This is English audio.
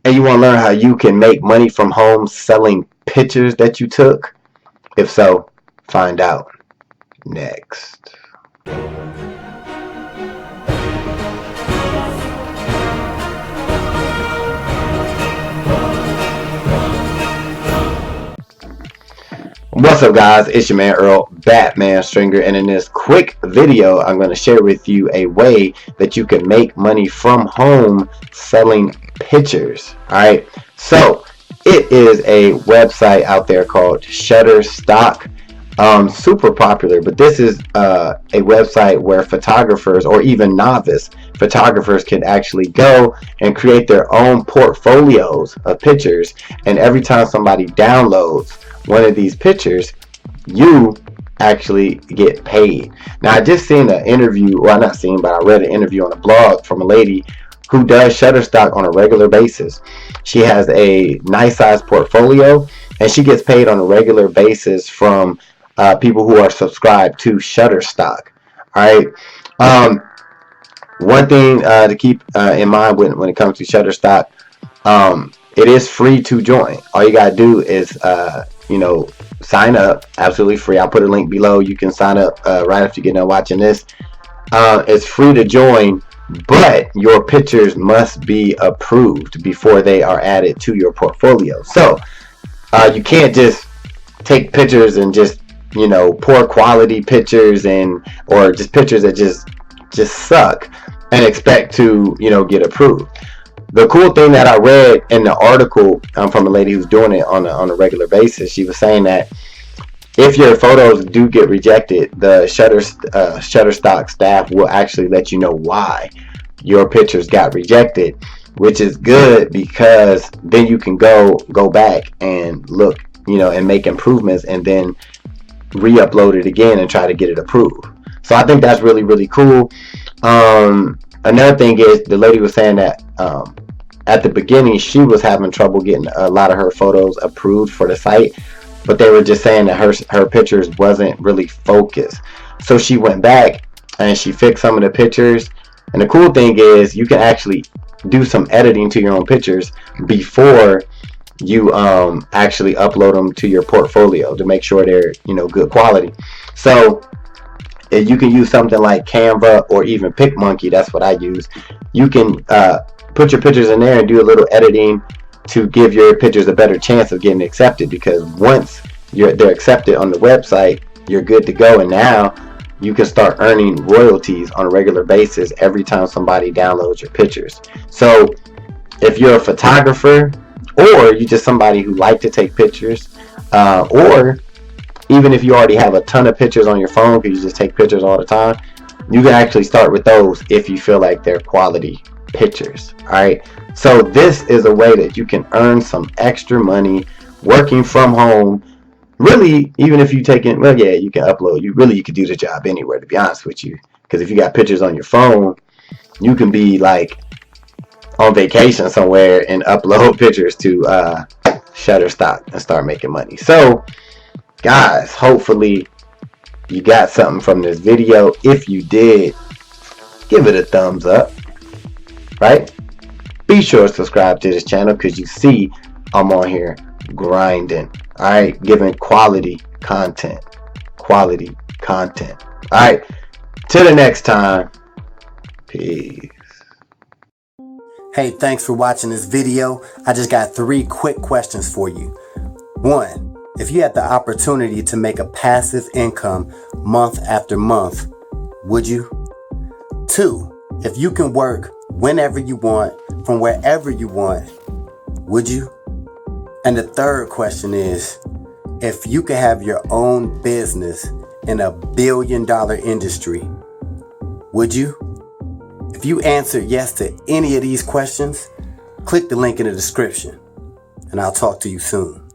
and you want to learn how you can make money from home selling pictures that you took? If so, find out next. What's up, guys? It's your man Earl, Batman Stringer, and in this quick video I'm going to share with you a way that you can make money from home selling pictures. Alright, so it is a website out there called Shutterstock. Super popular, but this is a website where photographers or even novice photographers can actually go and create their own portfolios of pictures, and every time somebody downloads one of these pictures, you actually get paid. Now, I just seen an interview, well, not seen, but I read an interview on a blog from a lady who does Shutterstock on a regular basis. She has a nice size portfolio, and she gets paid on a regular basis from people who are subscribed to Shutterstock. All right. One thing to keep in mind when it comes to Shutterstock, it is free to join. All you gotta do is sign up, absolutely free. I'll put a link below. You can sign up right after you get done watching this. It's free to join, but your pictures must be approved before they are added to your portfolio. So you can't just take pictures and just poor quality pictures or just pictures that just suck and expect to get approved. The cool thing that I read in the article from a lady who's doing it on a regular basis, she was saying that if your photos do get rejected, the Shutterstock staff will actually let you know why your pictures got rejected, which is good because then you can go back and look, and make improvements and then re-upload it again and try to get it approved. So I think that's really, really cool. Another thing is, the lady was saying that at the beginning she was having trouble getting a lot of her photos approved for the site, but they were just saying that her pictures wasn't really focused. So she went back and she fixed some of the pictures, and the cool thing is you can actually do some editing to your own pictures before you actually upload them to your portfolio to make sure they're good quality. So if you can use something like Canva or even PicMonkey, that's what I use. You can put your pictures in there and do a little editing to give your pictures a better chance of getting accepted, because once they're accepted on the website, you're good to go, and now you can start earning royalties on a regular basis every time somebody downloads your pictures. So if you're a photographer, or you just somebody who like to take pictures, or even if you already have a ton of pictures on your phone because you just take pictures all the time, you can actually start with those if you feel like they're quality pictures. Alright, so this is a way that you can earn some extra money working from home. Really, even if you you can upload, you could do the job anywhere, to be honest with you, because if you got pictures on your phone, you can be like on vacation somewhere and upload pictures to Shutterstock and start making money. So guys, hopefully you got something from this video. If you did, give it a thumbs up, right? Be sure to subscribe to this channel because you see I'm on here grinding, all right, giving quality content. All right, till the next time, peace. Hey, thanks for watching this video. I just got 3 quick questions for you. 1, if you had the opportunity to make a passive income month after month, would you? 2, if you can work whenever you want, from wherever you want, would you? And the 3rd question is, if you could have your own business in a billion-dollar industry, would you? If you answered yes to any of these questions, click the link in the description, and I'll talk to you soon.